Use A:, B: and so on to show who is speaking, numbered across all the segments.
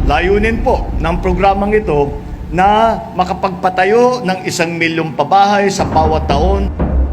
A: Layunin po ng programang ito na makapagpatayo ng 1,000,000 pabahay sa bawat taon.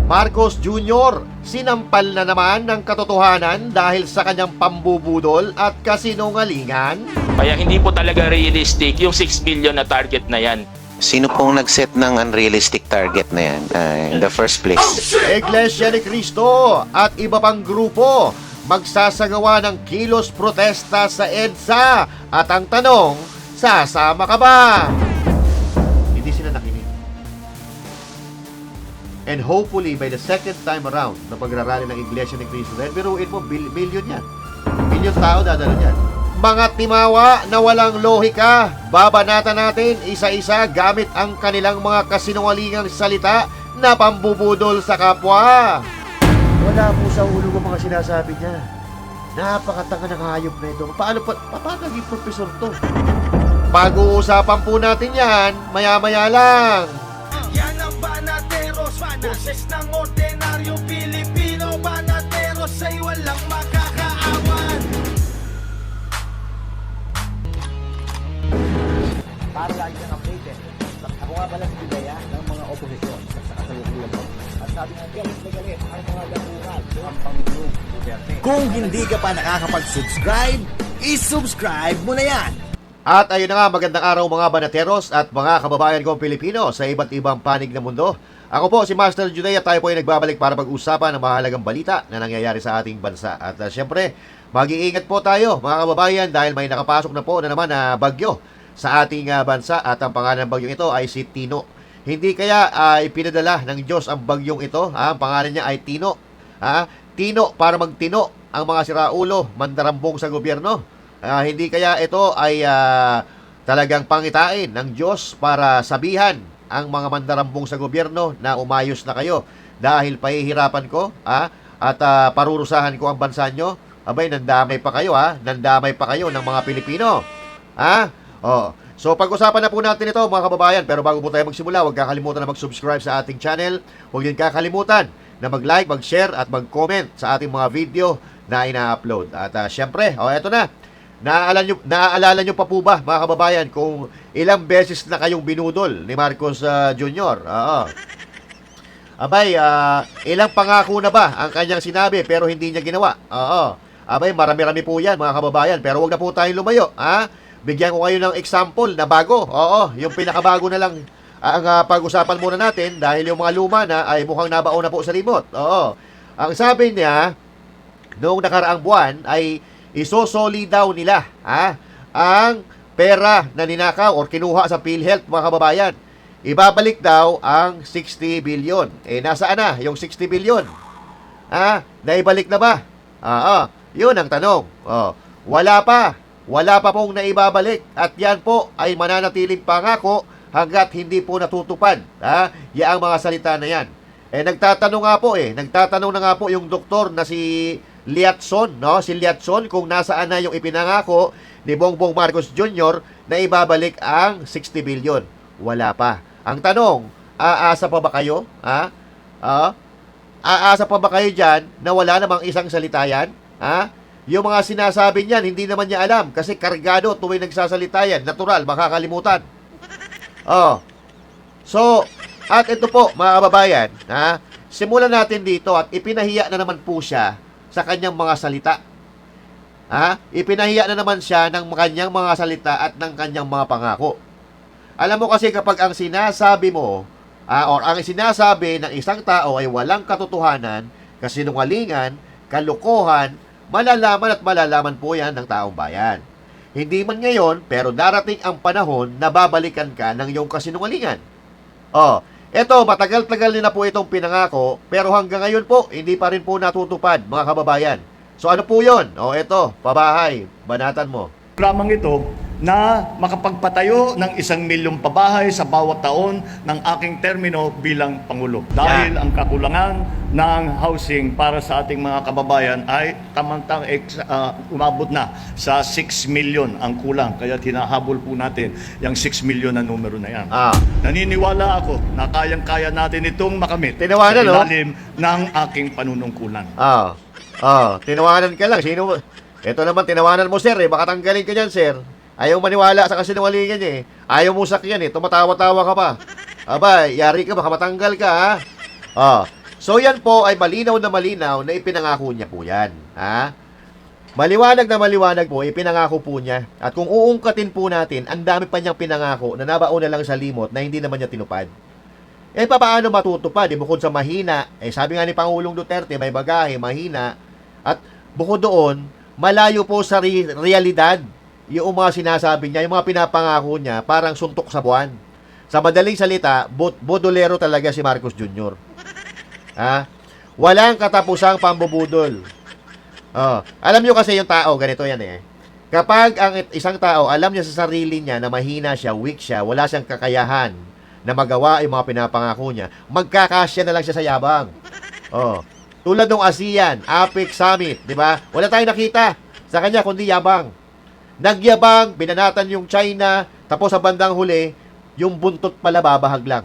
B: Marcos Jr. sinampal na naman ng katotohanan dahil sa kanyang pambubudol at kasinungalingan.
C: Kaya hindi po talaga realistic yung 6 billion na target na yan.
D: Sino pong nag-set ng unrealistic target na yan in the first place?
B: Iglesia ni Cristo at iba pang grupo magsasagawa ng kilos protesta sa EDSA. At ang tanong, sasama ka ba? Hindi sila nakinig. And hopefully, by the second time around na pagrarally ng Iglesia ni Cristo, dahil biruin mo, billion yan. Billion tao dadala dyan. Mga timawa na walang lohika, babanatan natin isa-isa gamit ang kanilang mga kasinungalingang salita na pambubudol sa kapwa. Wala po sa ulo ko mga sinasabi niya. Napakatanga ng hayop na ito. Paano naging profesor to? Pag-uusapan po natin yan, maya-maya lang.
E: Yan ang Banateros, boses ng ordinaryong Pilipino. Banateros ay walang makakaawan.
F: Para lagi kang updated. Ako nga pala si Bidaya ng mga oposisyon sa kasalukuyan mo. At sabi nga, galit na galit ang mga dakuhan ang Pangulong Duterte. Kung hindi ka pa nakakapag-subscribe, isubscribe mo na yan!
B: At ayun na nga, magandang araw mga banateros at mga kababayan kong Pilipino sa iba't ibang panig ng mundo. Ako po si Master Judea, tayo po ay nagbabalik para pag-usapan ng mahalagang balita na nangyayari sa ating bansa. At syempre, mag-iingat po tayo mga kababayan dahil may nakapasok na po na naman na bagyo sa ating bansa at ang pangalan ng bagyong ito ay si Tino. Hindi kaya ay pinadala ng Diyos ang bagyong ito, ang pangalan niya ay Tino. Tino para magtino ang mga siraulo, mandarambong sa gobyerno. Hindi kaya ito ay talagang pangitain ng Diyos para sabihan ang mga mandarambong sa gobyerno na umayos na kayo dahil pahihirapan ko at parurusahan ko ang bansa nyo. Abay, nandamay pa kayo nandamay pa kayo ng mga Pilipino. So pag-usapan na po natin ito mga kababayan, pero bago po tayo magsimula, huwag kakalimutan na mag-subscribe sa ating channel. Huwag din kakalimutan na mag-like, mag-share at mag-comment sa ating mga video na ina-upload. At syempre, eto na. Naaalala nyo pa po ba mga kababayan kung ilang beses na kayong binudol ni Marcos Jr.? Abay, ilang pangako na ba ang kanyang sinabi pero hindi niya ginawa? Abay, marami-rami po yan mga kababayan, pero huwag na po tayong lumayo. Bigyan ko kayo ng example na bago. Yung pinakabago na lang ang pag-usapan muna natin dahil yung mga luma na ay mukhang nabaon na po sa limot. Ang sabi niya, noong nakaraang buwan ay isosoli daw nila ang pera na ninakaw o kinuha sa PhilHealth mga kababayan. Ibabalik daw ang 60 billion. Nasaan na yung 60 billion? Naibalik na ba? Yun ang tanong. Wala pa. Wala pa pong naibabalik. At yan po ay mananatiling pangako hanggat hindi po natutupad. Yaang mga salita na yan. Nagtatanong na nga po yung doktor na si Liatson, si Liatson kung nasaan na yung ipinangako ni Bongbong Marcos Jr. na ibabalik ang 60 billion. Wala pa. Ang tanong, aasa pa ba kayo? Aasa pa ba kayo dyan na wala namang isang salita yan? Yung mga sinasabi niyan, hindi naman niya alam kasi kargado tuwing nagsasalita yan. Natural, makakalimutan. So, at ito po mga kababayan, simulan natin dito at ipinahiya na naman po siya sa kanyang mga salita. Ipinahiya na naman siya ng kanyang mga salita at ng kanyang mga pangako. Alam mo kasi kapag ang sinasabi mo or ang sinasabi ng isang tao ay walang katotohanan, kasinungalingan, kalokohan, malalaman at malalaman po yan ng taong bayan. Hindi man ngayon, pero darating ang panahon na babalikan ka ng iyong kasinungalingan. Eto, matagal-tagal na po itong pinangako, pero hanggang ngayon po, hindi pa rin po natutupad, mga kababayan. So ano po yun? Eto, pabahay, banatan mo.
A: Programang ito na makapagpatayo ng 1,000,000 pabahay sa bawat taon ng aking termino bilang Pangulo. Dahil ang kakulangan ng housing para sa ating mga kababayan ay tamang-tang umabot na sa 6 million ang kulang. Kaya hinahabol po natin yung 6 million na numero na yan. Naniniwala ako na kayang-kaya natin itong makamit
B: Tinawanan,
A: sa ilalim ng aking panunungkulan.
B: Tinawanan ka lang. Ito naman, tinawanan mo, sir. Baka tanggalin ka dyan, sir. Ayaw maniwala sa kasinungalingan niya eh. Ayaw mo sakyan eh. Tumatawa-tawa ka pa. Aba, yari ka, baka matanggal ka ha. Oh. So yan po ay malinaw na ipinangako niya po yan. Ha? Maliwanag na maliwanag po, ipinangako po niya. At kung uungkatin po natin, ang dami pa niyang pinangako na nabaon na lang sa limot na hindi naman niya tinupad. Eh, paano matutupad? Eh, bukod sa mahina, eh, sabi nga ni Pangulong Duterte, may bagahe, mahina. At bukod doon, malayo po sa realidad yung mga sinasabi niya, yung mga pinapangako niya, parang suntok sa buwan. Sa madaling salita, bodolero talaga si Marcos Jr. Ha? Walang katapusang pambubudol. Oh, alam nyo kasi yung tao, ganito yan eh. Kapag ang isang tao, alam niya sa sarili niya na mahina siya, weak siya, wala siyang kakayahan na magawa yung mga pinapangako niya, magkakasya na lang siya sa yabang. Oh, tulad ng ASEAN, APEC Summit, di ba? Wala tayong nakita sa kanya kundi yabang. Nagyabang, binanatan yung China, tapos sa bandang huli, yung buntot pala babahag lang.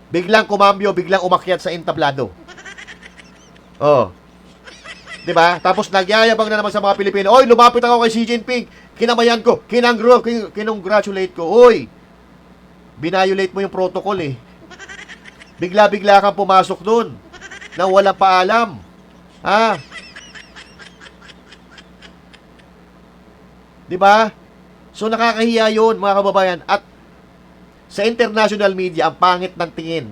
B: Biglang kumambyo, biglang umakyat sa entablado. Oh, di ba? Tapos nagyayabang na naman sa mga Pilipino. Oy, lumapit ako kay Xi Jinping. Kinamayan ko, kinongratulate ko. Oy, binayolate mo yung protocol eh. Bigla-bigla kang pumasok dun nang walang paalam. Ha? Di ba? So nakakahiya yun, mga kababayan. At sa international media, ang pangit ng tingin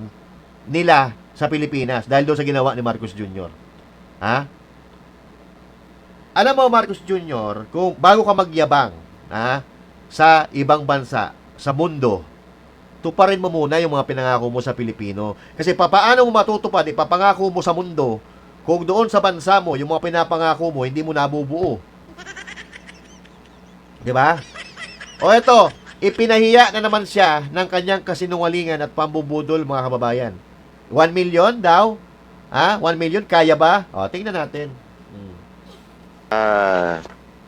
B: nila sa Pilipinas dahil doon sa ginawa ni Marcos Jr. Ha? Alam mo, Marcos Jr., kung bago ka magyabang sa ibang bansa, sa mundo, tuparin mo muna yung mga pinangako mo sa Pilipino. Kasi paano mo matutupad, ipapangako mo sa mundo, kung doon sa bansa mo, yung mga pinapangako mo, hindi mo nabubuo. Di ba? O eto, ipinahiya na naman siya ng kanyang kasinungalingan at pambubudol, mga kababayan. 1 million daw? 1 million, kaya ba? O, tingnan natin.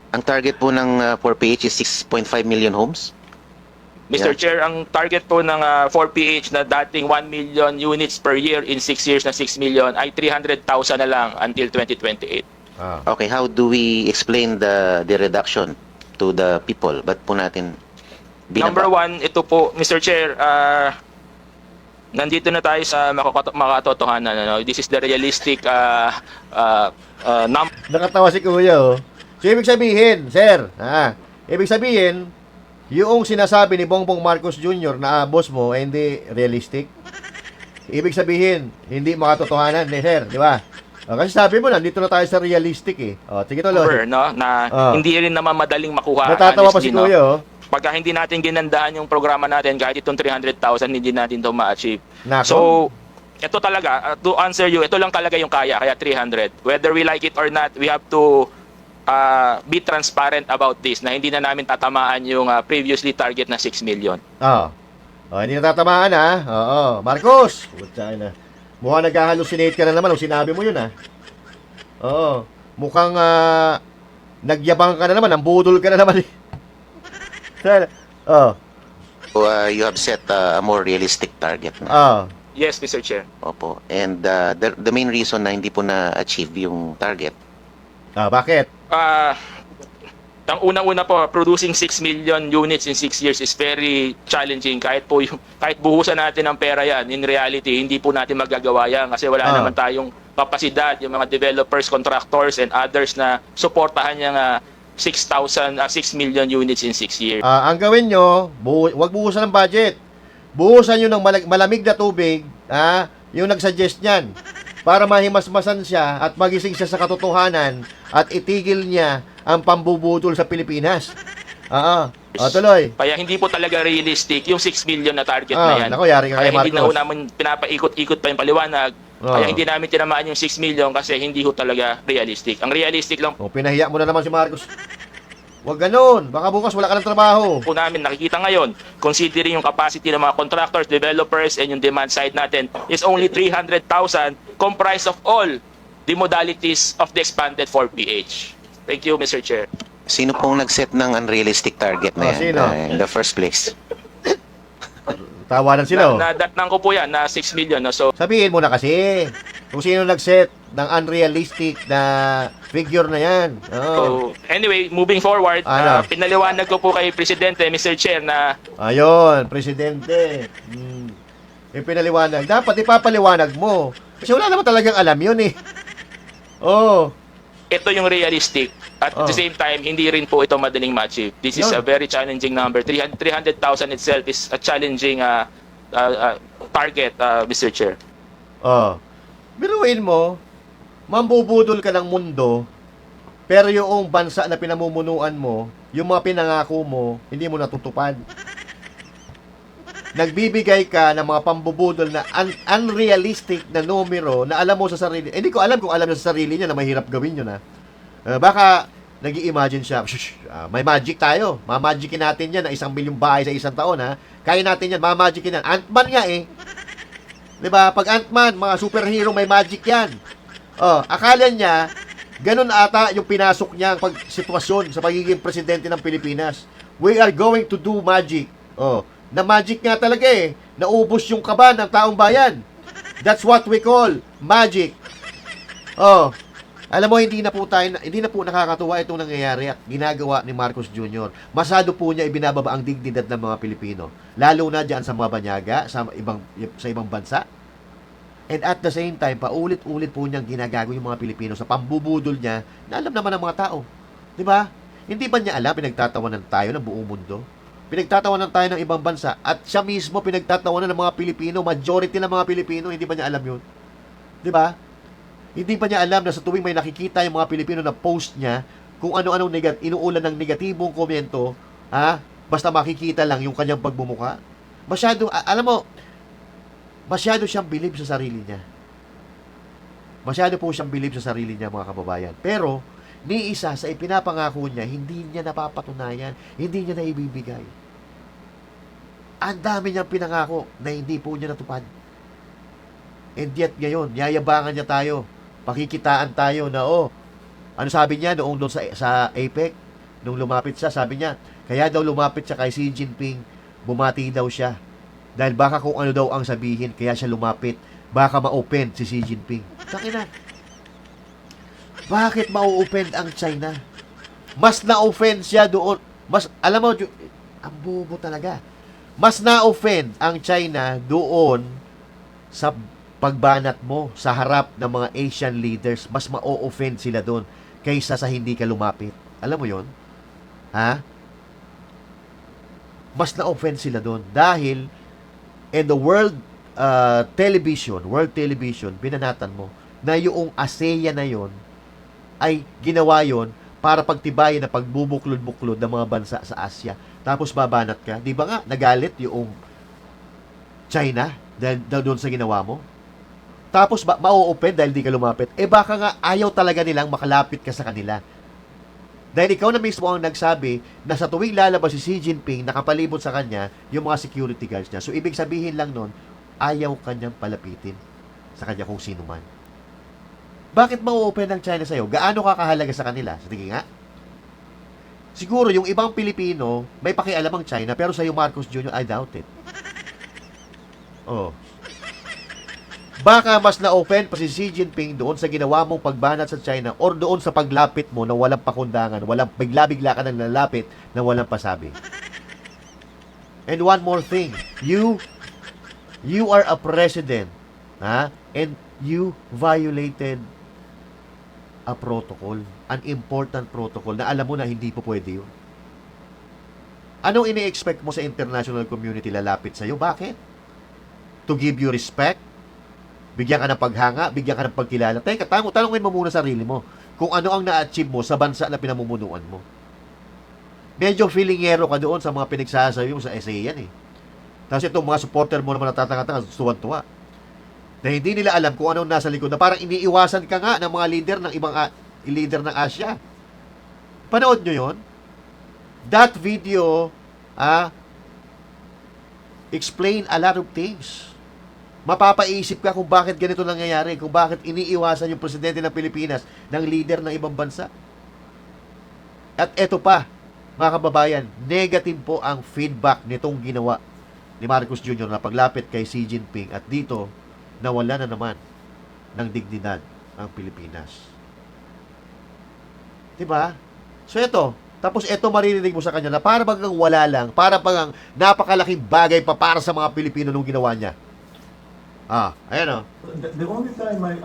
D: Ang target po ng 4PH is 6.5 million homes.
C: Mr.
D: Yeah.
C: Chair, ang target po ng 4PH na dating 1 million units per year in 6 years na 6 million ay 300,000 na lang until 2028.
D: Okay, how do we explain the reduction to the people? Ba't po natin
C: Number one, ito po, Mr. Chair, nandito na tayo sa makatotohanan. Ano? This is the realistic number.
B: Nakatawa si Kuya, oh. So, ibig sabihin, sir, ibig sabihin, yung sinasabi ni Bongbong Marcos Jr. na boss mo, ay hindi realistic. Ibig sabihin, hindi makatotohanan, sir, di ba? Kasi sabi mo, nandito na tayo sa realistic, eh. Sige tuloy.
C: No? Na hindi rin naman madaling makuha.
B: Natatawa pa si
C: honestly,
B: Kuya, oh.
C: Pagka hindi natin ginandaan yung programa natin, kahit itong 300,000, hindi natin ito ma-achieve.
B: Nako.
C: So, ito talaga, to answer you, ito lang talaga yung kaya 300. Whether we like it or not, we have to be transparent about this, na hindi na namin tatamaan yung previously target na 6 million.
B: Hindi na tatamaan, ha? Oo. Marcos! Putsa na. Mukhang nag-hallucinate ka na naman nung sinabi mo yun, ha? Oo. Mukhang nagyabang ka na naman, ang budol ka na naman.
D: So, you have set a more realistic target na.
C: Yes, Mr. Chair.
D: Opo. And the main reason na hindi po na-achieve yung target.
B: Bakit?
C: Ang unang-una po, producing 6 million units in 6 years is very challenging. Kahit buhusan natin ng pera yan, in reality, hindi po natin magagawa yan kasi wala naman tayong kapasidad, yung mga developers, contractors, and others na suportahan yung 6 million units in 6 years.
B: Ang gawin nyo, wag buhusan ng budget. Buhusan nyo ng malamig na tubig, yung nagsuggest niyan, para mahimasmasan siya at magising siya sa katotohanan at itigil niya ang pambubudol sa Pilipinas. Tuloy.
C: Kaya hindi po talaga realistic yung 6 million na target na yan.
B: Naku, yari ka kay
C: Kaya hindi na
B: Marcos.
C: ho namin pinapaikot-ikot pa yung paliwanag. Kaya hindi namin tinamaan yung 6 million kasi hindi ho talaga realistic. Ang realistic lang
B: Pinahiya mo na naman si Marcos. Wag ganun. Baka bukas wala ka ng trabaho.
C: po namin nakikita ngayon, considering yung capacity ng mga contractors, developers, and yung demand side natin, is only 300,000 comprised of all the modalities of the expanded 4PH. Thank you, Mr. Chair.
D: Sino pong nag-set ng unrealistic target na yan
B: Sino?
D: in the first place?
B: Tawanan sila.
C: Nadatnang ko po yan na 6 million. No? So,
B: Sabihin mo na kasi kung sino nag-set ng unrealistic na Figure na yan. Oo.
C: So, anyway, moving forward,
B: Ano?
C: pinaliwanag ko po kay Presidente, Mr. Chair, na
B: Ayun, Presidente. Pinaliwanag. Dapat ipapaliwanag mo. Kasi wala naman talagang alam yun eh. Oh.
C: ito yung realistic. At at the same time, hindi rin po ito madaling ma-achieve. This is
B: Yun.
C: a very challenging number. 300,000 itself is a challenging target, Mr. Chair.
B: Oh. Biruin mo, mambubudol ka ng mundo, pero yung bansa na pinamumunuan mo, yung mga pinangako mo, hindi mo natutupad. Nagbibigay ka ng mga pambubudol na unrealistic na numero na alam mo sa sarili. Hindi ko alam kung alam niya sa sarili niya na mahirap gawin yun, ha. Baka nag-i-imagine siya, may magic tayo. Mamagicin natin yan na 1 milyong bahay sa isang taon, ha. Kaya natin yan, mamagicin yan. Ant-Man nga eh. 'Di ba? Pag Ant-Man, mga superhero may magic yan. Akala niya, ganun ata yung pinasok niya ang sitwasyon sa pagiging presidente ng Pilipinas. We are going to do magic. Na magic nga talaga eh. Naubos yung kaba ng taong bayan. That's what we call magic. Alam mo, hindi na po nakakatuwa itong nangyayari at ginagawa ni Marcos Jr. Masyado po niya ibinababa ang dignidad ng mga Pilipino. Lalo na dyan sa mga banyaga, sa ibang bansa. And at the same time, paulit-ulit po niyang ginagago yung mga Pilipino sa pambubudol niya na alam naman ng mga tao. Di ba? Hindi ba niya alam, pinagtatawanan tayo ng buong mundo? Pinagtatawanan tayo ng ibang bansa at siya mismo pinagtatawanan ng mga Pilipino, majority ng mga Pilipino, hindi ba niya alam yun? Di ba? Hindi pa niya alam na sa tuwing may nakikita yung mga Pilipino na post niya, kung ano-anong inuulan ng negatibong komento, basta makikita lang yung kanyang pagmumukha. Alam mo, masyado siyang bilib sa sarili niya. Masyado po siyang bilib sa sarili niya, mga kababayan. Pero, ni isa sa ipinapangako niya, hindi niya napapatunayan, hindi niya naibibigay. Ang dami niyang pinangako na hindi po niya natupad. And yet ngayon, yayabangan niya tayo. Pakikitaan tayo na ano sabi niya noong doon sa APEC, nung lumapit siya, sabi niya, kaya daw lumapit siya kay Xi Jinping, bumati daw siya. Dahil baka kung ano daw ang sabihin, kaya siya lumapit, baka ma-open si Xi Jinping. Takina. Bakit ma-open ang China? Mas na-offend siya doon. Alam mo, ang bobo talaga. Mas na-offend ang China doon sa pagbanat mo sa harap ng mga Asian leaders. Mas ma-offend sila doon kaysa sa hindi ka lumapit. Alam mo yon? Mas na-offend sila doon dahil in the world television, binanatan mo na yung ASEAN na yon ay ginawa yon para pagtibayin na pagbubuklod-buklod ng mga bansa sa Asia. Tapos babanat ka. Di ba nga, nagalit yung China dahil doon sa ginawa mo? Tapos ma-open dahil di ka lumapit. Baka nga ayaw talaga nilang makalapit ka sa kanila. Dahil ikaw na mismo ang nagsabi na sa tuwing lalabas si Xi Jinping, nakapalibot sa kanya yung mga security guards niya. So, ibig sabihin lang nun, ayaw kanyang palapitin sa kanya kung sino man. Bakit ma-open ng China sa'yo? Gaano ka kahalaga sa kanila? Sige nga. Siguro, yung ibang Pilipino, may pakialam ang China, pero sa'yo, Marcos Jr., I doubt it. Baka mas na-open pa si Xi Jinping doon sa ginawa mong pagbanat sa China or doon sa paglapit mo na walang pakundangan, bigla-bigla ka nang lalapit na walang pasabi. And one more thing, you are a president, and you violated a protocol, an important protocol na alam mo na hindi po pwede yun. Anong ini-expect mo sa international community lalapit sa'yo? Bakit? To give you respect? Bigyan ka ng paghanga, bigyan ka ng pagkilala. Teka, tanungin mo muna sarili mo kung ano ang na-achieve mo sa bansa na pinamumunuan mo. Medyo feelingero ka doon sa mga pinagsasabi mo sa ASEAN eh. Tapos itong mga supporter mo naman natatanga-tanga, tuwan-tuwa. Na hindi nila alam kung anong nasa likod, na parang iniiwasan ka nga ng mga leader ng ibang leader ng Asia. Panood nyo yon? That video explain a lot of things. Mapapaisip ka kung bakit ganito nangyayari, kung bakit iniiwasan yung presidente ng Pilipinas ng leader ng ibang bansa. At eto pa, mga kababayan, negative po ang feedback nitong ginawa ni Marcos Jr. na paglapit kay Xi Jinping at dito, nawala na naman ng dignidad ang Pilipinas. Diba? So ito, tapos ito maririnig mo sa kanya na para bang wala lang, para bang napakalaking bagay pa para sa mga Pilipino nung ginawa niya. Ayan o.
G: The only time I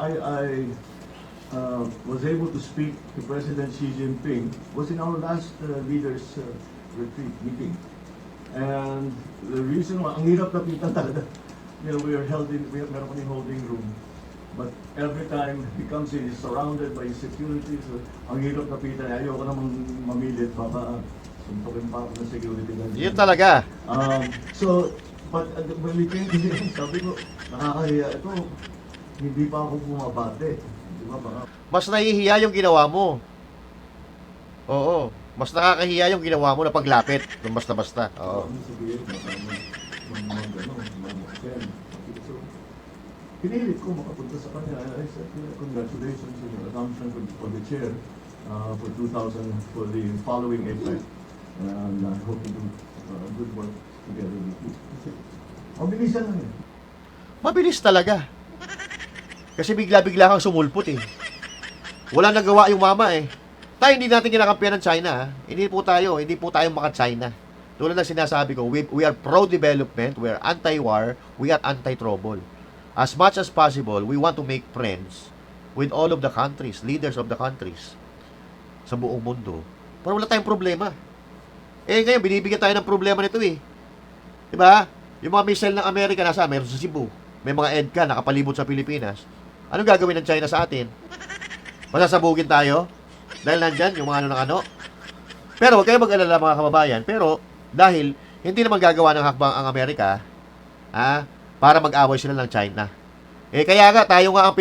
G: was able to speak to President Xi Jinping was in our last leaders retreat meeting. And the reason why, ang hirap lapitan talaga. You know, meron kaming holding room. But every time he comes in, he's surrounded by security. So, ang hirap lapitan. Ayoko namang mamilit. Baka suntukin pa ako ng security guard.
B: Yun talaga.
G: But when we came to him, sabi ko, nakakahiya ito. Hindi pa ako bumabate. Di ba? Baka
B: Mas nahihiya yung ginawa mo. Oo. Mas nakakahiya yung ginawa mo na paglapit. Nung basta-basta. Oo.
G: ano sabihin, So, pinilit ko makapunta sa kanya. I said, congratulations on your assumption for the chair for 2000 for the following APEC. And I hope to do good work together with you. Kasi, mabilisan lang yun.
B: Mabilis talaga. Kasi bigla-bigla kang sumulpot eh. Wala nagawa yung mama eh. Tayo hindi natin kinakampiyan ng China. Hindi po tayo maka-China. Tulad ng sinasabi ko, we are pro-development, we are anti-war, we are anti-trouble. As much as possible, we want to make friends with all of the countries, leaders of the countries sa buong mundo. Para wala tayong problema. Eh ngayon, binibigyan tayo ng problema nito eh. Diba? Yung mga missile ng Amerika nasa meron sa Cebu. May mga EDCA nakapalibot sa Pilipinas. Anong gagawin ng China sa atin? Masasabugin tayo? Dahil nandyan yung mga ano ng ano. Pero huwag kayo mag-alala mga kababayan. Pero dahil hindi naman gagawa ng hakbang ang Amerika para mag-away sila ng China. Eh kaya nga tayo nga ang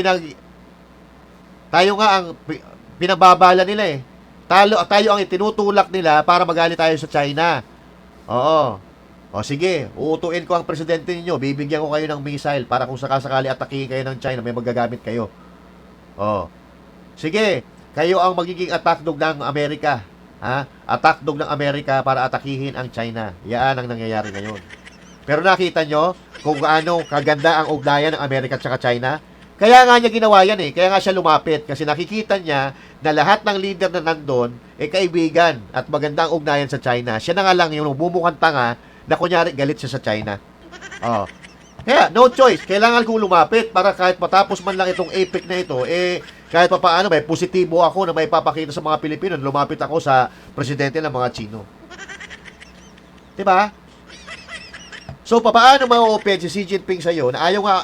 B: pinababala nila eh. Tayo ang itinutulak nila para magalit tayo sa China. Oo. O sige, uutuin ko ang presidente ninyo. Bibigyan ko kayo ng missile para kung sakasakali atakihin kayo ng China, may magagamit kayo. O. Sige, kayo ang magiging attack dog ng Amerika. Attack dog ng Amerika para atakihin ang China. Yan ang nangyayari ngayon. Pero nakita nyo kung gaano kaganda ang ugnayan ng Amerika at China? Kaya nga niya ginawa yan eh. Kaya nga siya lumapit. Kasi nakikita niya na lahat ng leader na nandun kaibigan at magandang ugnayan sa China. Siya na nga lang yung bumukhang tanga na kunyari galit siya sa China. Kaya, no choice. Kailangan kong lumapit para kahit matapos man lang itong APEC na ito, kahit pa paano, may positibo ako na may papakita sa mga Pilipino na lumapit ako sa presidente ng mga Chino. Diba? So, paano ma-open si Xi Jinping sa'yo na ayaw nga,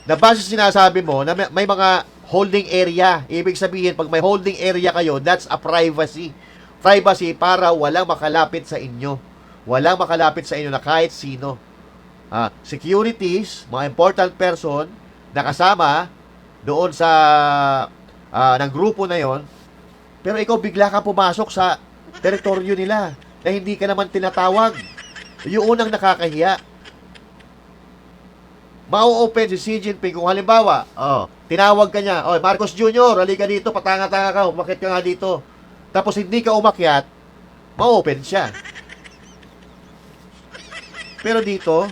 B: na base sinasabi mo na may mga holding area. Ibig sabihin, pag may holding area kayo, that's a privacy. Privacy para walang makalapit sa inyo. Walang makalapit sa inyo na kahit sino. Securities, mga important person na kasama doon sa ng grupo na yon. Pero ikaw bigla ka pumasok sa teritoryo nila na hindi ka naman tinatawag. Yung unang nakakahiya. Mau-open si Xi Jinping kung halimbawa, tinawag ka niya, Marcos Jr., halika dito, patanga-tanga ka, umakyat ka nga dito. Tapos hindi ka umakyat, ma-open siya. Pero dito,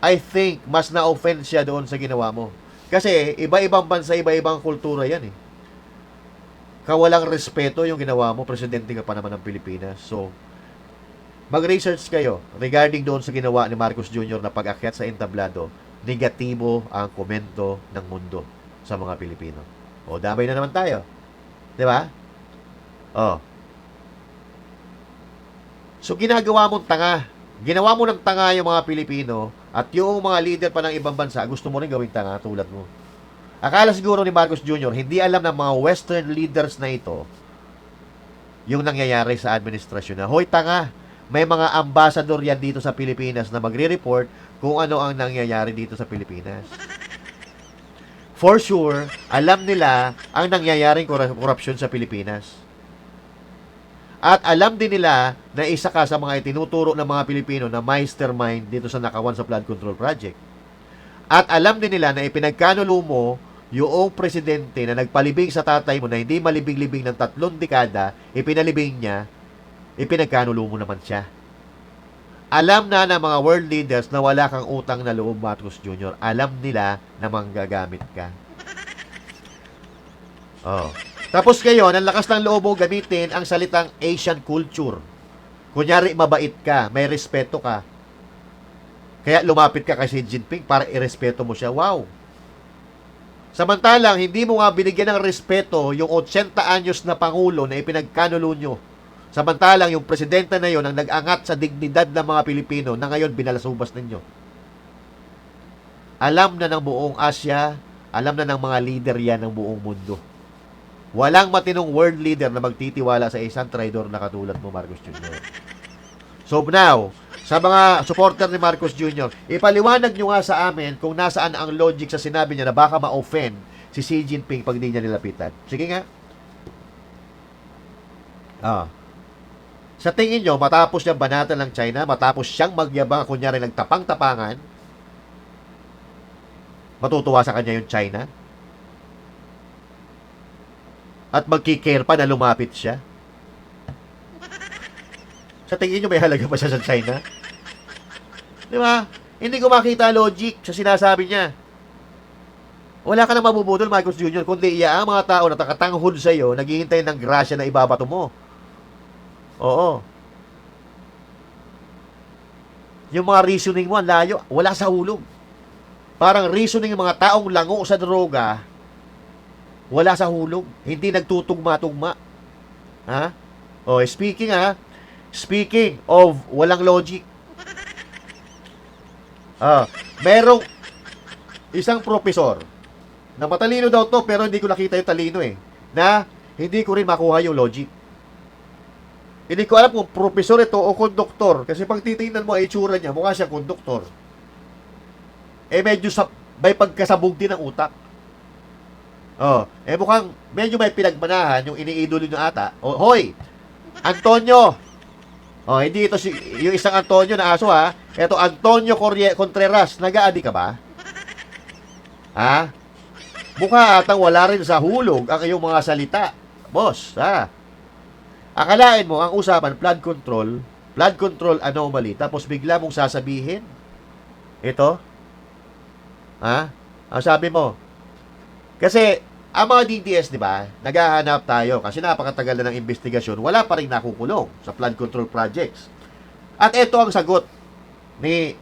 B: I think, mas na-offend siya doon sa ginawa mo. Kasi, iba-ibang bansa, iba-ibang kultura yan eh. Kawalang respeto yung ginawa mo, presidente ka pa naman ng Pilipinas. So, mag-research kayo regarding doon sa ginawa ni Marcos Jr. na pag-akyat sa entablado, negatibo ang komento ng mundo sa mga Pilipino. O, damay na naman tayo. Diba? So, ginagawa mong tanga. Ginawa mo ng tanga yung mga Pilipino at yung mga leader pa ng ibang bansa, gusto mo rin gawing tanga tulad mo. Akala siguro ni Marcos Jr., hindi alam ng mga Western leaders na ito yung nangyayari sa administrasyon na, hoy tanga, may mga ambassador yan dito sa Pilipinas na magre-report kung ano ang nangyayari dito sa Pilipinas. For sure, alam nila ang nangyayaring korupsyon sa Pilipinas. At alam din nila na isa ka sa mga itinuturo ng mga Pilipino na mastermind dito sa Nakawan sa Flood Control Project. At alam din nila na ipinagkanulo mo yung presidente na nagpalibing sa tatay mo na hindi malibing-libing ng 3 dekada, ipinalibing niya, ipinagkanulo mo naman siya. Alam na ng mga world leaders na wala kang utang na loob, Marcos Jr. Alam nila na manggagamit ka. Tapos ngayon, ang lakas ng loob mo gamitin ang salitang Asian culture. Kunyari, mabait ka, may respeto ka. Kaya lumapit ka kay Xi Jinping para irespeto mo siya. Wow! Samantalang, hindi mo nga binigyan ng respeto yung 80 anyos na Pangulo na ipinagkanulo nyo. Samantalang, yung presidente na yon ang nag-angat sa dignidad ng mga Pilipino na ngayon binalasubas ninyo. Alam na ng buong Asia, alam na ng mga leader yan ng buong mundo. Walang matinong world leader na magtitiwala sa isang traidor na katulad mo, Marcos Jr. So now, sa mga supporter ni Marcos Jr., ipaliwanag nyo nga sa amin kung nasaan ang logic sa sinabi niya na baka ma-offend si Xi Jinping pag di niya nilapitan. Sige nga. Sa tingin nyo, matapos niyang banatan ng China, matapos siyang magyabang, kunyari nagtapang-tapangan, matutuwa sa kanya yung China? At magkikare pa na lumapit siya? Sa tingin nyo, may halaga pa siya sa China? Di ba? Hindi ko makita logic sa sinasabi niya. Wala ka na mabubudol, Marcos Jr., kundi iya ang mga tao na takatanghod sa iyo, naghihintay ng grasya na ibabato mo. Oo. Yung mga reasoning mo, ang layo, wala sa hulog. Parang reasoning ng mga taong lango sa droga, wala sa hulog. Hindi nagtutugma-tugma. Ha? Speaking of walang logic. Merong isang profesor na matalino daw to pero hindi ko nakita yung talino na hindi ko rin makuha yung logic. Hindi ko alam kung profesor ito o konduktor kasi pag titingnan mo ang itsura niya, mukha siyang konduktor. May pagkasabog din ng utak. Mukhang medyo may pinagmanahan yung iniidolo niyo ata. Hoy! Antonio! Hindi ito yung isang Antonio na aso ha. Ito Antonio Contreras. Nag-aadi ka ba? Ha? Mukha atang wala rin sa hulog ang iyong mga salita. Boss, ha? Akalain mo ang usapan flood control anomaly. Tapos bigla mong sasabihin ito? Ha? Ang sabi mo. Kasi ang mga DDS, di ba, naghahanap tayo kasi napakatagal na ng investigasyon, wala pa rin nakukulong sa flood control projects. At ito ang sagot ni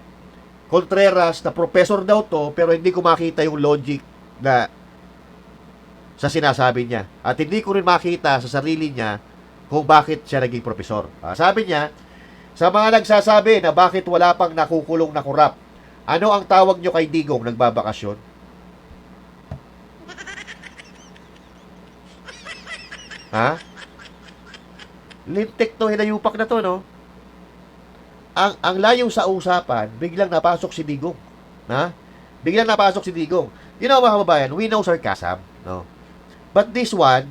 B: Contreras na professor daw to, pero hindi ko makita yung logic na sa sinasabi niya. At hindi ko rin makita sa sarili niya kung bakit siya naging professor. Sabi niya, sa mga nagsasabi na bakit wala pang nakukulong na korap, ano ang tawag nyo kay Digong nagbabakasyon? Ha? Lintik to, hinayupak na to, no? Ang layong sa usapan, biglang napasok si Digong. Ha? Biglang napasok si Digong. You know, mga kababayan, we know sarcasm, no? But this one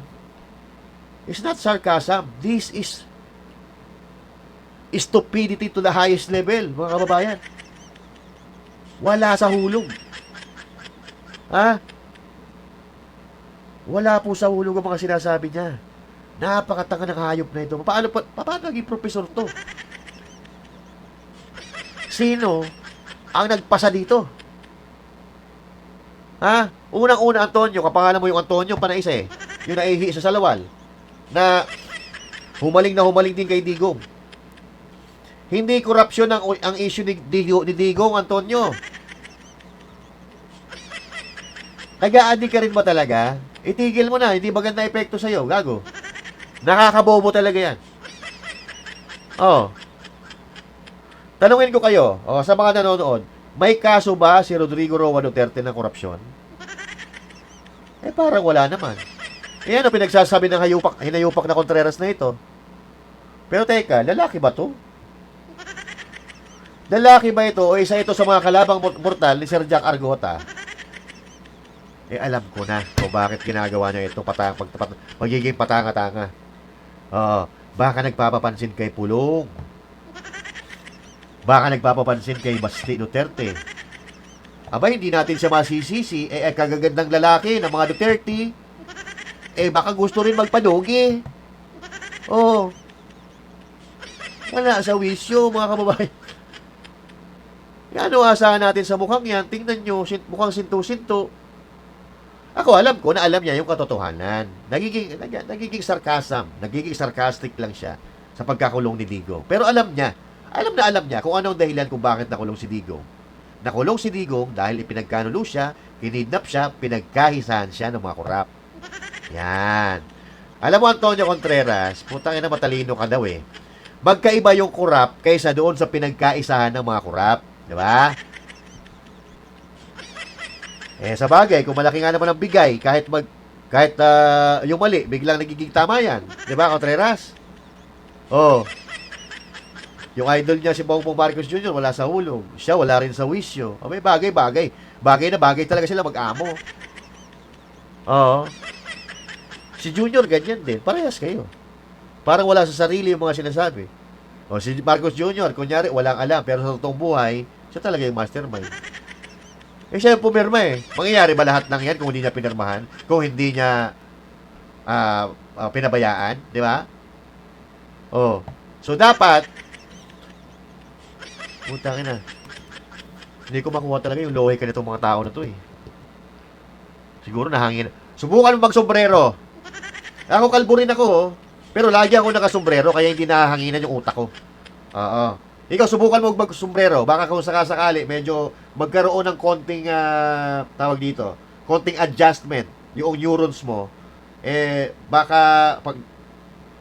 B: is not sarcasm. This is stupidity to the highest level, mga kababayan. Wala sa hulog. Ha? Wala po sa hulog ang mga sinasabi niya. Napakatanga ng hayop na ito. Paano naging profesor to? Sino ang nagpasa dito? Ha? Unang-una, Antonio, kapangalan mo yung Antonio, panais yung naihi sa salawal, na humaling din kay Digong. Hindi korupsyon ang issue ni Digong, Antonio. Nag-aadi ka rin ba talaga? Itigil mo na, hindi maganda epekto sa'yo, gago. Nakakabobo talaga yan. Tanungin ko kayo, sa mga nanonood, may kaso ba si Rodrigo Roa Duterte ng korupsyon? Parang wala naman. Ano pinagsasabi ng hinayupak na Contreras na ito? Pero teka, lalaki ba to? Lalaki ba ito o isa ito sa mga kalabang mortal ni Sir Jack Argota? Alam ko na kung bakit ginagawa niya ito magiging patanga-tanga. Baka nagpapapansin kay Pulong. Baka nagpapapansin kay Basti Duterte. Hindi natin siya masisisi. Kagagandang lalaki ng mga Duterte. Baka gusto rin magpadugi. Wala sa wisyo, mga kababayan. Ano asahan natin sa mukhang yan? Tingnan nyo, mukhang sinto-sinto. Ako, alam ko na alam niya yung katotohanan. Nagiging sarcastic lang siya sa pagkakulong ni Digong. Pero alam niya kung anong dahilan kung bakit nakulong si Digong. Nakulong si Digong dahil ipinagkanulo siya, kinidnap siya, pinagkahisahan siya ng mga korap. Yan. Alam mo, Antonio Contreras, putang ina, matalino ka daw eh. Magkaiba yung korap kaysa doon sa pinagkaisahan ng mga korap. Di ba? Sa bagay, kung malaki nga naman ang bigay, kahit yung mali, biglang nagiging tama yan. Di ba, Contreras? Oh. Yung idol niya, si Bongbong Marcos Jr., wala sa hulog. Siya, wala rin sa wisyo. May bagay. Bagay na bagay talaga sila mag-amo. Oo. Si Junior, ganyan din. Parehas kayo. Parang wala sa sarili yung mga sinasabi. Si Marcos Jr., kunyari, walang alam, pero sa totoong buhay, siya talaga yung mastermind. Siya yung pumirma eh. Mangyayari ba lahat ng yan kung hindi niya pinirmahan? Kung hindi niya pinabayaan? Di ba? So, dapat, putangin na. Hindi ko makuha talaga yung lohe ka nitong mga tao na to eh. Siguro nahangin. Subukan mo mag-sombrero. Ako kalbo rin ako, pero lagi ako nakasombrero, kaya hindi nahahanginan yung utak ko. Oo. Ikaw, subukan mo mag-sombrero. Baka kung sakasakali, medyo magkaroon ng konting, tawag dito, konting adjustment, yung neurons mo, baka, pag,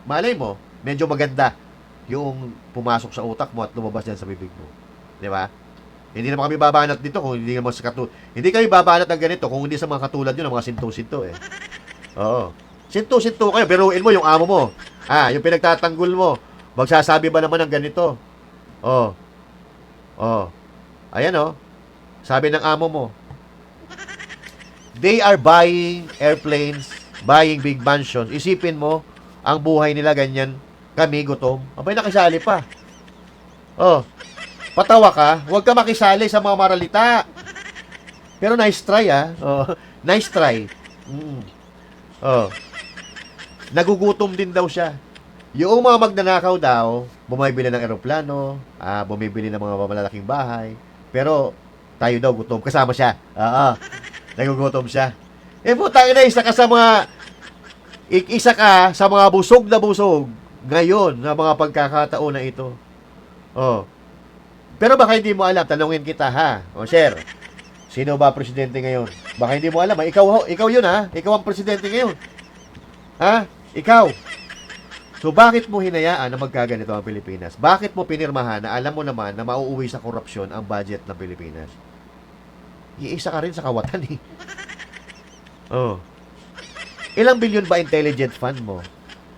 B: malay mo, medyo maganda yung pumasok sa utak mo at lumabas dyan sa bibig mo. Di ba? Hindi naman kami babanat dito kung hindi naman sa hindi kami babanat ng ganito kung hindi sa mga katulad nyo ng mga sinto-sinto eh. Oo. Sinto-sinto kayo, biruin mo yung amo mo. Yung pinagtatanggol mo. Magsasabi ba naman ng ganito? Ayan sabi ng amo mo. They are buying airplanes, buying big mansions. Isipin mo, ang buhay nila ganyan, kami gutom. Abay, nakisali pa. Patawa ka, huwag ka makisali sa mga maralita. Pero nice try nice try. Nagugutom din daw siya. Yung mga magnanakaw daw, bumibili ng eroplano, bumibili ng mga malalaking bahay. Pero tayo daw gutom. Kasama siya. Nagugutom siya. Putang ina, isa ka sa mga busog na busog ngayon na mga pagkakataon na ito. Pero baka hindi mo alam, tanungin kita sir, sino ba presidente ngayon? Baka hindi mo alam, ikaw yun ikaw ang presidente ngayon. Ikaw. So, bakit mo hinayaan na magkaganito ang Pilipinas? Bakit mo pinirmahan na alam mo naman na mauuwi sa korupsyon ang budget ng Pilipinas? Iisa ka rin sa kawatan eh. Ilang bilyon ba intelligent fund mo?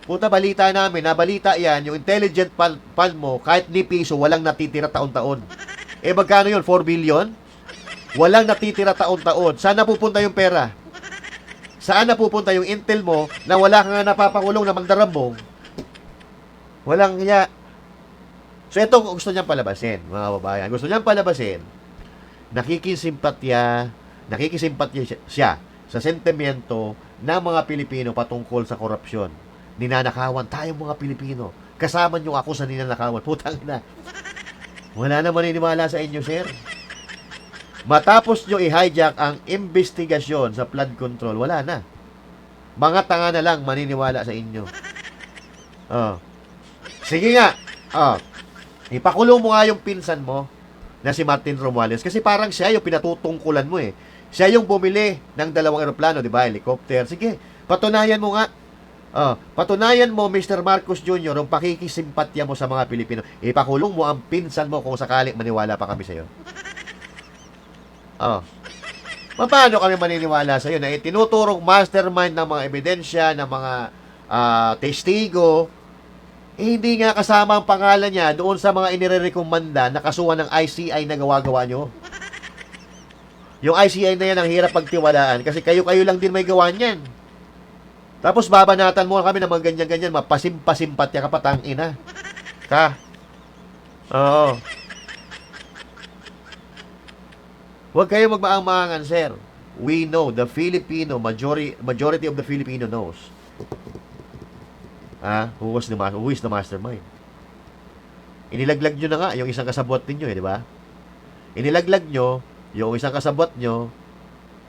B: Puta, balita namin, nabalita yan, yung intelligent fund mo, kahit ni piso, walang natitira taon-taon. Magkano yun? 4 billion? Walang natitira taon-taon. Saan napupunta yung pera? Saan napupunta yung intel mo na wala kang napapakulong na magdarambong? Walang hiya. So, ito gusto niyang palabasin, mga babayan. Gusto niyang palabasin, nakikisimpatya siya sa sentimiento ng mga Pilipino patungkol sa korupsyon. Ninanakawan tayong mga Pilipino. Kasama niyo ako sa ninanakawan. Putang ina. Wala na maniniwala sa inyo, sir. Matapos nyo i-hijack ang investigasyon sa flood control, wala na. Mga tanga na lang maniniwala sa inyo. Sige nga. Ipakulong mo nga yung pinsan mo na si Martin Romualdez kasi parang siya yung pinatutungkulan mo eh. Siya yung bumili ng 2 eroplano, di ba? Helicopter. Sige, patunayan mo nga. Patunayan mo, Mr. Marcos Jr., ang pakikisimpatya mo sa mga Pilipino. Ipakulong mo ang pinsan mo kung sakali maniwala pa kami sa'yo. Paano kami maniniwala sa'yo na tinuturong mastermind ng mga ebidensya, ng mga testigo, hindi nga kasama ang pangalan niya doon sa mga inirekomenda na kasuhan ng ICI na gawa-gawa nyo. Yung ICI na yan ang hirap pagtiwalaan kasi kayo-kayo lang din may gawa niyan. Tapos babanatan mo kami ng mga ganyan-ganyan, mapasimpatiya ka patangina. Oo. Huwag kayo magmaang-maangan, sir. We know, the Filipino, majority of the Filipino knows. Who is the mastermind? Inilaglag nyo na nga yung isang kasabot ninyo, di ba? Inilaglag nyo yung isang kasabot nyo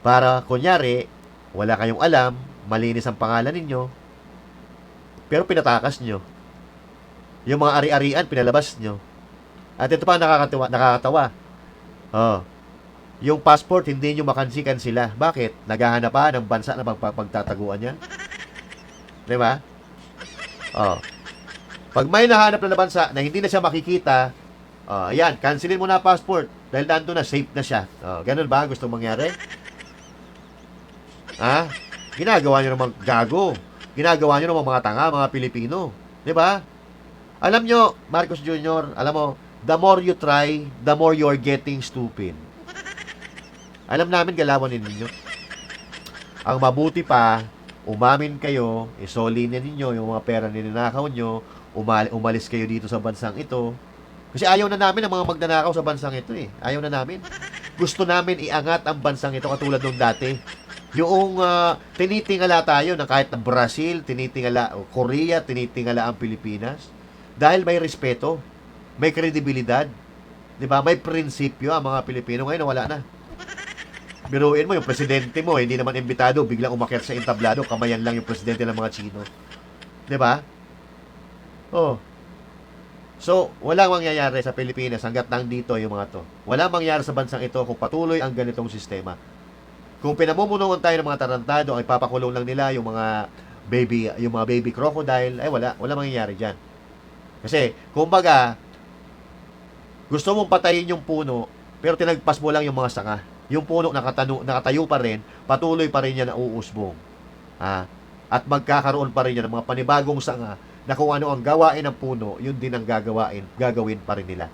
B: para, kunyari, Wala kayong alam, malinis ang pangalan ninyo, pero pinatakas nyo. Yung mga ari-arian, pinalabas nyo. At ito pa nakakatawa. Oh. Yung passport, hindi nyo makansikan sila. Bakit? Naghahanap pa ng bansa na pagtataguan yan? Diba? Oh. Pag may nahanap na bansa na hindi na siya makikita, ayan, cancelin mo na passport dahil nandun na, safe na siya. Ganun ba gusto mangyari? Ha? Ginagawa nyo naman gago. Ginagawa nyo naman mga tanga, mga Pilipino. Diba? Alam nyo, Marcos Jr., alam mo, the more you try, the more you're getting stupid. Alam namin galawan ninyo. Ang mabuti pa, umamin kayo, isolin ninyo yung mga pera ninanakaw nyo, umalis kayo dito sa bansang ito. Kasi ayaw na namin ang mga magnanakaw sa bansang ito eh. Ayaw na namin. Gusto namin iangat ang bansang ito katulad nung dati. Yung tinitingala tayo na kahit na Brazil, tinitingala Korea, tinitingala ang Pilipinas. Dahil may respeto, may kredibilidad, 'di ba? May prinsipyo ang mga Pilipino. Ngayon wala na. Biruin mo yung presidente mo, hindi naman imbitado, biglang umakyat sa entablado, kamayan lang yung presidente ng mga Chino. 'Di ba? Oh. So, walang mangyayari sa Pilipinas hangga't nandito yung mga to. Walang mangyayari sa bansang ito kung patuloy ang ganitong sistema. Kung pinamumunuan tayo ng mga tarantado, ay papakulong lang nila yung mga baby crocodile, ay wala mangyayari diyan. Kasi, kumbaga, gusto mong patayin yung puno, pero tinagpas mo lang yung mga sanga. Yung puno nakatayo pa rin, patuloy pa rin yan na uusbong. At magkakaroon pa rin yan ng mga panibagong sanga na kung ano ang gawain ng puno, yun din ang gagawin pa rin nila.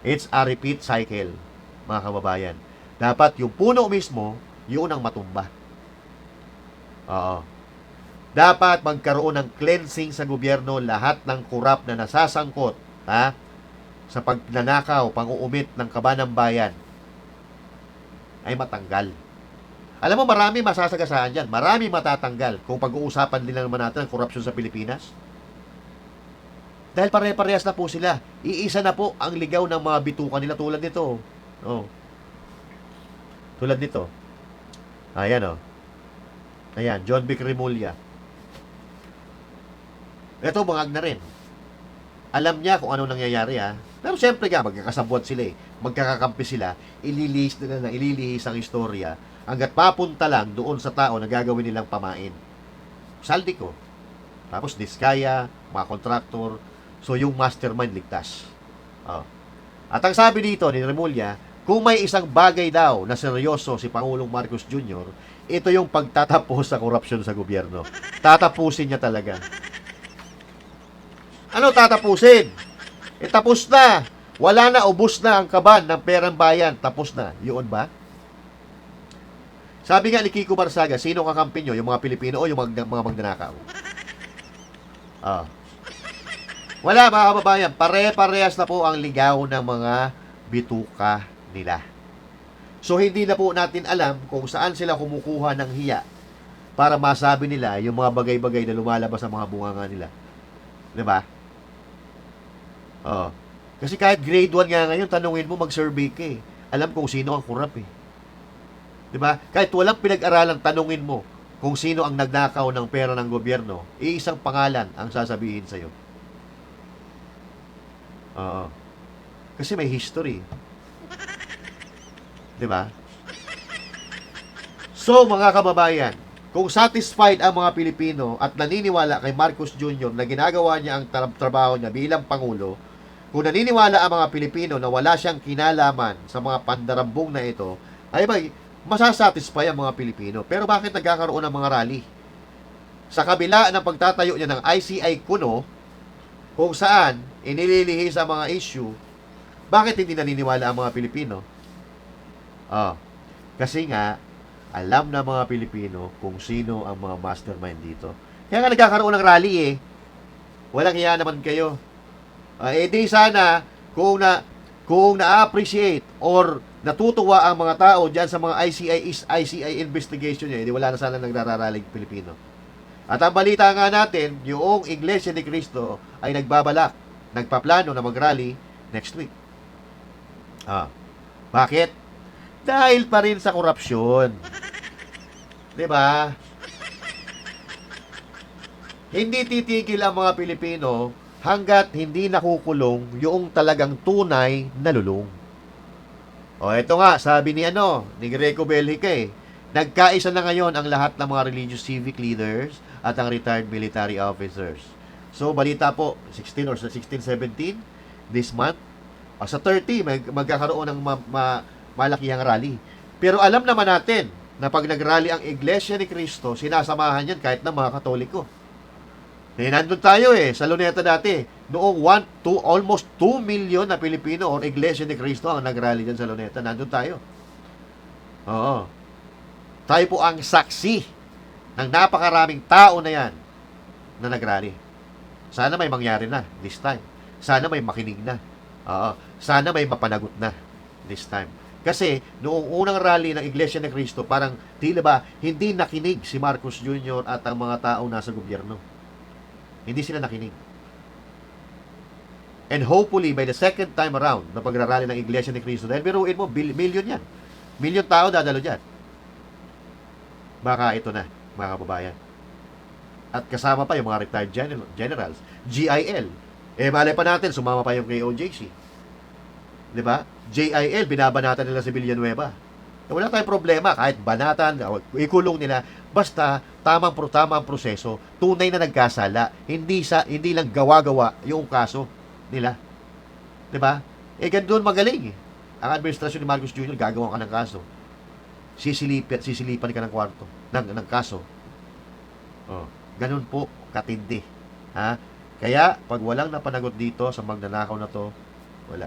B: It's a repeat cycle, mga kababayan. Dapat yung puno mismo, yun ang matumba. Oo. Dapat magkaroon ng cleansing sa gobyerno lahat ng kurap na nasasangkot sa pagnanakaw, pang-uumit ng kaba ng bayan ay matanggal. Alam mo, marami masasagasaan dyan. Marami matatanggal kung pag-uusapan nila naman natin ang korupsyon sa Pilipinas. Dahil pare-parehas na po sila. Iisa na po ang ligaw ng mga bitukan nila tulad nito. Oh. Tulad nito. Ayan, oh. Ayan, John Vic Remulla. Ito, bangag na rin. Alam niya kung ano nangyayari, ha. Pero siyempre magkakasabwat sila eh. Magkakakampi sila. Ililihis ang istorya hanggat papunta lang doon sa tao na gagawin nilang pamain. Saldico. Tapos Diskaya, mga kontraktor. So yung mastermind ligtas. At ang sabi dito ni Remulla, kung may isang bagay daw na seryoso si Pangulong Marcos Jr., ito yung pagtatapos sa korupsyon sa gobyerno. Tatapusin niya talaga. Ano tatapusin? Tapos na. Wala na, ubos na ang kaban ng perang bayan. Tapos na. Yun ba? Sabi nga ni Kiko Barsaga, sino kakampi nyo? Yung mga Pilipino o yung mga magnanakaw? Wala, mga kababayan. Pare-parehas na po ang ligaw ng mga bituka nila. So, hindi na po natin alam kung saan sila kumukuha ng hiya para masabi nila yung mga bagay-bagay na lumalabas sa mga bunganga nila. Diba? Kasi kahit grade 1 nga ngayon, tanungin mo, mag-survey ka eh. Alam kung sino ang kurap eh. Diba? Kahit walang pinag-aralan, tanungin mo kung sino ang nagnakaw ng pera ng gobyerno, iisang pangalan ang sasabihin sa'yo. Kasi may history. Diba? So, mga kababayan, kung satisfied ang mga Pilipino at naniniwala kay Marcos Jr. na ginagawa niya ang trabaho niya bilang Pangulo, kung naniniwala ang mga Pilipino na wala siyang kinalaman sa mga pandarambong na ito, ay ba, masasatisfy ang mga Pilipino. Pero bakit nagkakaroon ng mga rally? Sa kabila ng pagtatayo niya ng ICI Kuno, kung saan inililihis ang mga issue, bakit hindi naniniwala ang mga Pilipino? Kasi nga, alam na mga Pilipino kung sino ang mga mastermind dito. Kaya nga nagkakaroon ng rally eh. Walang hiya naman kayo. Di sana kung na-appreciate or natutuwa ang mga tao dyan sa mga ICI investigation niya, di wala na sana nagraralig Pilipino. At ang balita nga natin, yung Iglesia ni Cristo ay nagpaplano na mag-rally next week. Bakit? Dahil pa rin sa korupsyon. 'Di ba? Hindi titigil ang mga Pilipino hanggat hindi nakukulong yung talagang tunay na lulong. O ito nga, sabi ni Greco Belhique, nagkaisa na ngayon ang lahat ng mga religious civic leaders at ang retired military officers. So, balita po, 16 or 16, 17 this month. O, sa 30, magkakaroon ng malakihang rally. Pero alam naman natin na pag nagrally ang Iglesia ni Cristo, sinasamahan yan kahit ng mga Katoliko. Nandun tayo sa Luneta dati. Noong almost 2 million na Pilipino or Iglesia ni Cristo ang nagrally dyan sa Luneta. Nandun tayo. Oo. Tayo po ang saksi ng napakaraming tao na yan na nagrally. Sana may mangyari na this time. Sana may makinig na. Oo. Sana may mapanagot na this time. Kasi noong unang rally ng Iglesia ni Cristo, parang tila ba hindi nakinig si Marcos Jr. at ang mga tao nasa gobyerno. Hindi sila nakinig. And hopefully, by the second time around na pagrarally ng Iglesia ni Cristo, dahil biruin mo, million yan. Million tao dadalo dyan. Baka ito na, mga kababayan. At kasama pa yung mga retired generals, GIL. Malay pa natin, sumama pa yung kay OJC. Diba? JIL, binabanatan nila si Villanueva. Wala tayong problema, kahit banatan, ikulong nila, basta tamang proseso, tunay na nagkasala, hindi lang gawa-gawa yung kaso nila. 'Di ba? Ganun magaling. Ang administrasyon ni Marcos Jr. gagawa ka ng kaso. Sisilipan ka ng kwarto, ng kaso. Oh, ganun po katindi. Ha? Kaya pag walang napanagot dito sa magnanakaw na 'to, wala.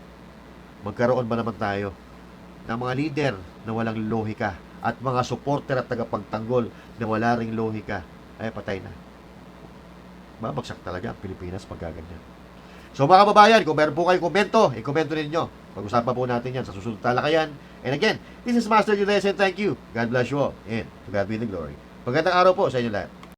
B: Magkaroon ba naman tayo ng mga leader na walang lohika at mga supporter at tagapagtanggol na wala ring lohika, ay patay na. Babagsak talaga ang Pilipinas pag gaganyan. So mga kababayan, kung meron po kayong komento, i-komento ninyo. Pag-usapan po natin yan sa susunod talakayan. And again, this is Master Judes and thank you. God bless you all. And to God be the glory. Magandang araw po sa inyo lahat.